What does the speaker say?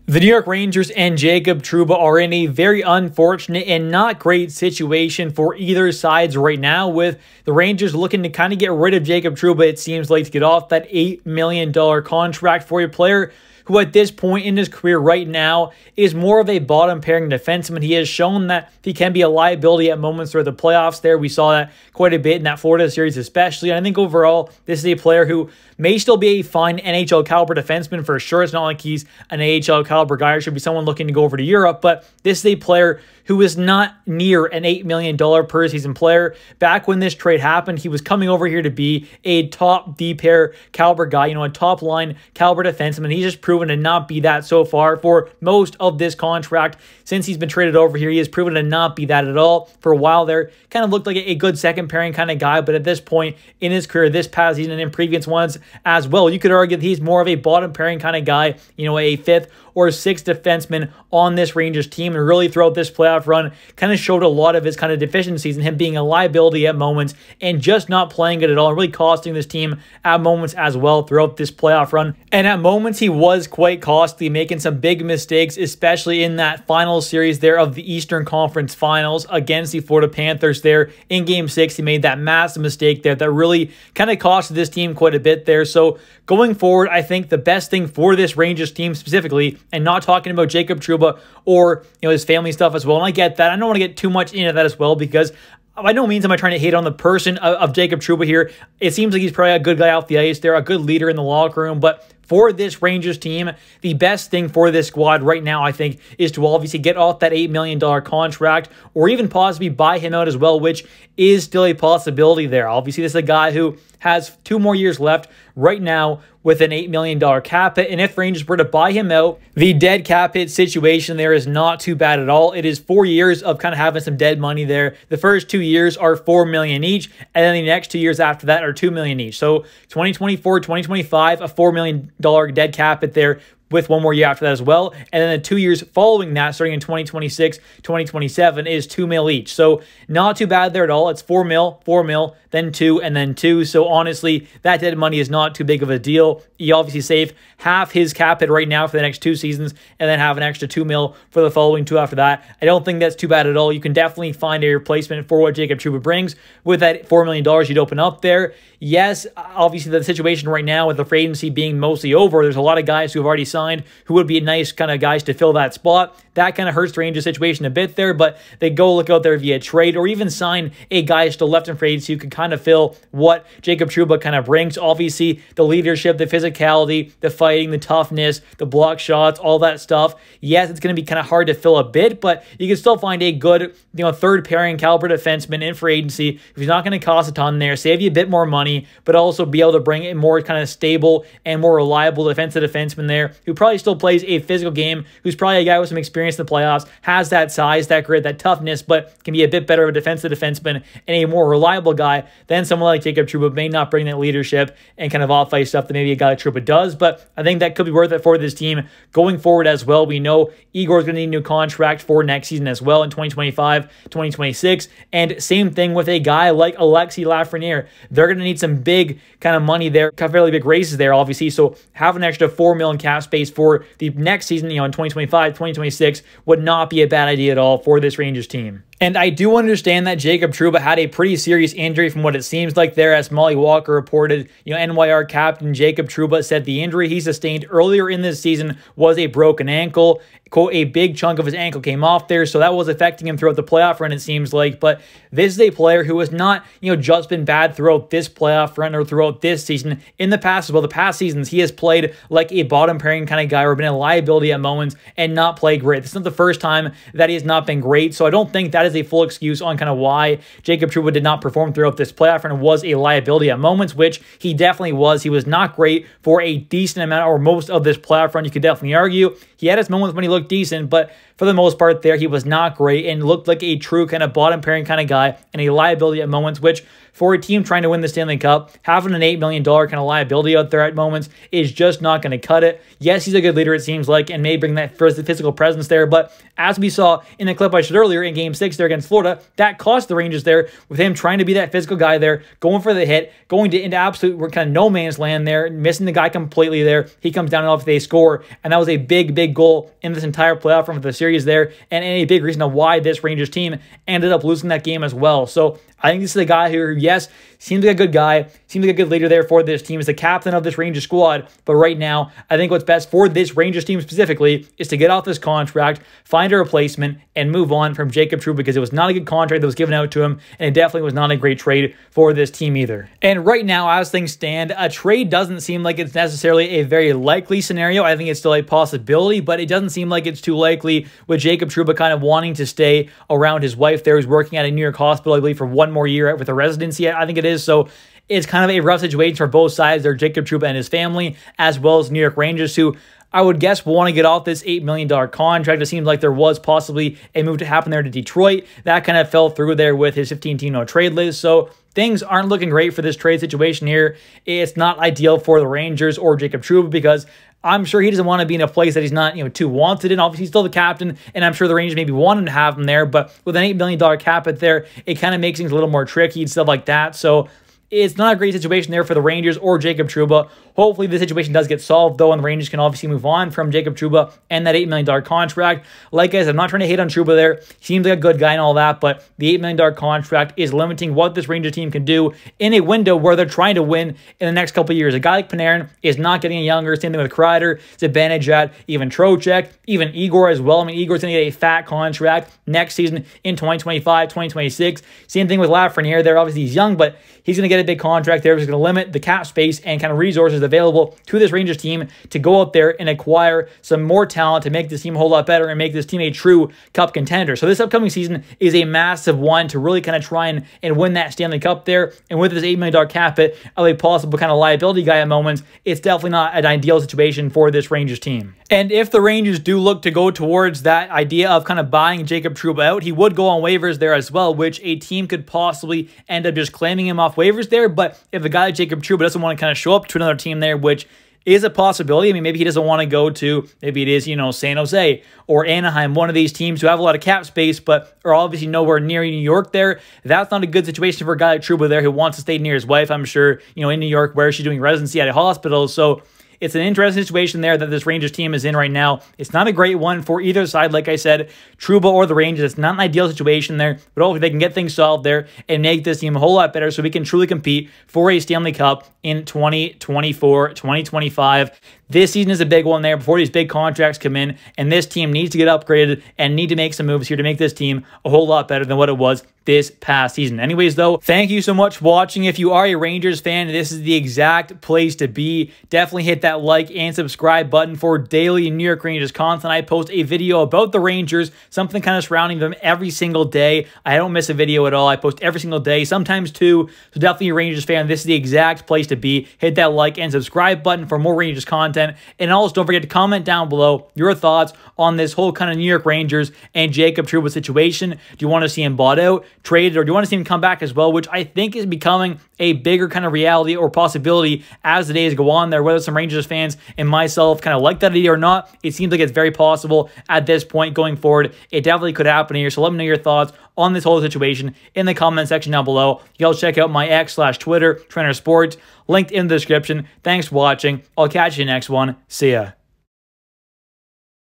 The New York Rangers and Jacob Trouba are in a very unfortunate and not great situation for either sides right now, with the Rangers looking to kind of get rid of Jacob Trouba, it seems like, to get off that $8 million contract for a player who at this point in his career right now is more of a bottom pairing defenseman. He has shown that he can be a liability at moments throughout the playoffs there. We saw that quite a bit in that Florida series especially. And I think overall, this is a player who may still be a fine NHL caliber defenseman for sure. It's not like he's an AHL caliber guy or should be someone looking to go over to Europe, but this is a player who is not near an $8 million per season player. Back when this trade happened, he was coming over here to be a top D-pair caliber guy, a top line caliber defenseman. He's just proven to not be that so far for most of this contract. Since he's been traded over here, he has proven to not be that at all. For a while there, kind of looked like a good second pairing kind of guy, but at this point in his career, this past season and in previous ones as well, you could argue that he's more of a bottom pairing kind of guy, a fifth or sixth defenseman on this Rangers team, and really throughout this playoff run kind of showed a lot of his kind of deficiencies and him being a liability at moments and just not playing good at all and really costing this team at moments as well throughout this playoff run. And at moments he was quite costly, making some big mistakes, especially in that final series there of the Eastern Conference Finals against the Florida Panthers there in Game 6. He made that massive mistake there that really kind of costed this team quite a bit there. So going forward, I think the best thing for this Rangers team specifically, and not talking about Jacob Trouba or his family stuff as well, and I get that. I don't want to get too much into that as well, because by no means am I trying to hate on the person of Jacob Trouba here. It seems like he's probably a good guy off the ice there, a good leader in the locker room, but for this Rangers team, the best thing for this squad right now, I think, is to obviously get off that $8 million contract or even possibly buy him out as well, which is still a possibility there. Obviously, this is a guy who has 2 more years left right now with an $8 million cap hit. And if Rangers were to buy him out, the dead cap hit situation there is not too bad at all. It is 4 years of kind of having some dead money there. The first 2 years are $4 million each, and then the next 2 years after that are $2 million each. So 2024, 2025, a $4 million dead cap hit there, with 1 more year after that as well. And then the 2 years following that, starting in 2026, 2027, is $2 million each. So not too bad there at all. It's $4 million, then 2, and then 2. So honestly, that dead money is not too big of a deal. You obviously save half his cap hit right now for the next 2 seasons, and then have an extra $2 million for the following 2 after that. I don't think that's too bad at all. You can definitely find a replacement for what Jacob Trouba brings with that $4 million you'd open up there. Yes, obviously the situation right now with the free agency being mostly over, there's a lot of guys who have already signed who would be nice kind of guys to fill that spot. That kind of hurts the Rangers situation a bit there, but they go look out there via trade or even sign a guy still left in free agency who can kind of fill what Jacob Trouba kind of brings. Obviously, the leadership, the physicality, the fighting, the toughness, the block shots, all that stuff. Yes, it's going to be kind of hard to fill a bit, but you can still find a good, third pairing caliber defenseman in free agency if he's not going to cost a ton there, save you a bit more money, but also be able to bring a more kind of stable and more reliable defensive defenseman there who probably still plays a physical game, who's probably a guy with some experience in the playoffs, has that size, that grit, that toughness, but can be a bit better of a defensive defenseman and a more reliable guy than someone like Jacob Trouba. May not bring that leadership and kind of off-ice stuff that maybe a guy like Trouba does, but I think that could be worth it for this team going forward as well. We know Igor's going to need a new contract for next season as well in 2025, 2026, and same thing with a guy like Alexis Lafreniere. They're going to need some big kind of money there, fairly big raises there, obviously, so have an extra $4 million cap space for the next season, in 2025, 2026, would not be a bad idea at all for this Rangers team. And I do understand that Jacob Trouba had a pretty serious injury from what it seems like there, as Molly Walker reported. NYR captain Jacob Trouba said the injury he sustained earlier in this season was a broken ankle. Quote, a big chunk of his ankle came off there, so that was affecting him throughout the playoff run, it seems like. But this is a player who has not, just been bad throughout this playoff run or throughout this season. In the past as well, the past seasons, he has played like a bottom pairing kind of guy or been a liability at moments and not played great. This is not the first time that he has not been great, so I don't think that is a full excuse on kind of why Jacob Trouba did not perform throughout this playoff run and was a liability at moments, which he definitely was. He was not great for a decent amount or most of this playoff run, you could definitely argue. He had his moments when he looked decent, but for the most part there, he was not great and looked like a true kind of bottom pairing kind of guy and a liability at moments, which for a team trying to win the Stanley Cup, having an $8 million kind of liability out there at moments is just not going to cut it. Yes, he's a good leader, it seems like, and may bring that first physical presence there, but as we saw in the clip I showed earlier in Game 6 there against Florida, that cost the Rangers there with him trying to be that physical guy there, going for the hit, going into absolute kind of no man's land there, missing the guy completely there. He comes down and they score, and that was a big goal in this entire playoff run for the series there, and a big reason of why this Rangers team ended up losing that game as well. So I think this is a guy who, yes, seems like a good guy, seems like a good leader there for this team, is the captain of this Rangers squad. But right now, I think what's best for this Rangers team specifically is to get off this contract, find a replacement, and move on from Jacob Trouba, because it was not a good contract that was given out to him, and it definitely was not a great trade for this team either. And right now, as things stand, a trade doesn't seem like it's necessarily a very likely scenario. I think it's still a possibility, but it doesn't seem like it's too likely with Jacob Trouba kind of wanting to stay around his wife there, who's working at a New York hospital, I believe, for one more year with a residency, I think it is. So it's kind of a rough situation for both sides there, Jacob Trouba and his family, as well as New York Rangers, who I would guess will want to get off this $8 million contract. It seems like there was possibly a move to happen there to Detroit. That kind of fell through there with his 15-team no trade list. So things aren't looking great for this trade situation here. It's not ideal for the Rangers or Jacob Trouba, because I'm sure he doesn't want to be in a place that he's not, too wanted in. Obviously, he's still the captain, and I'm sure the Rangers maybe want him to have him there, but with an $8 million cap hit there, it kind of makes things a little more tricky and stuff like that. So it's not a great situation there for the Rangers or Jacob Trouba. Hopefully, the situation does get solved, though, and the Rangers can obviously move on from Jacob Trouba and that $8 million contract. Like I said, I'm not trying to hate on Trouba there. He seems like a good guy and all that, but the $8 million contract is limiting what this Rangers team can do in a window where they're trying to win in the next couple of years. A guy like Panarin is not getting younger. Same thing with Kreider, Zibanejad, even Trocheck, even Igor as well. I mean, Igor's going to get a fat contract next season in 2025, 2026. Same thing with Lafreniere there. Obviously, he's young, but he's going to get a big contract there. He's going to limit the cap space and kind of resources available to this Rangers team to go out there and acquire some more talent to make this team a whole lot better and make this team a true Cup contender. So this upcoming season is a massive one to really kind of try and win that Stanley Cup there. And with this $8 million cap hit of a possible kind of liability guy at moments, it's definitely not an ideal situation for this Rangers team. And if the Rangers do look to go towards that idea of kind of buying Jacob Trouba out, he would go on waivers there as well, which a team could possibly end up just claiming him off waivers there. But if a guy like Jacob Trouba doesn't want to kind of show up to another team there, which is a possibility. I mean, maybe he doesn't want to go to, maybe it is, San Jose or Anaheim, one of these teams who have a lot of cap space, but are obviously nowhere near New York there. That's not a good situation for a guy like Trouba there who wants to stay near his wife, I'm sure, in New York, where she's doing residency at a hospital. So it's an interesting situation there that this Rangers team is in right now. It's not a great one for either side. Like I said, Trouba or the Rangers, it's not an ideal situation there, but hopefully they can get things solved there and make this team a whole lot better so we can truly compete for a Stanley Cup in 2024, 2025. This season is a big one there before these big contracts come in, and this team needs to get upgraded and need to make some moves here to make this team a whole lot better than what it was this past season. Anyways, though, thank you so much for watching. If you are a Rangers fan, this is the exact place to be. Definitely hit that like and subscribe button for daily New York Rangers content. I post a video about the Rangers, something kind of surrounding them every single day. I don't miss a video at all. I post every single day, sometimes two. So definitely a Rangers fan, this is the exact place to be. Hit that like and subscribe button for more Rangers content. And also, don't forget to comment down below your thoughts on this whole kind of New York Rangers and Jacob Trouba situation. Do you want to see him bought out, traded, or do you want to see him come back as well, which I think is becoming a bigger kind of reality or possibility as the days go on there, whether some Rangers fans and myself kind of like that idea or not. It seems like it's very possible at this point going forward. It definitely could happen here. So let me know your thoughts on this whole situation in the comment section down below. You can also check out my X/Twitter, Trenur Sports, linked in the description. Thanks for watching. I'll catch you next one. See ya.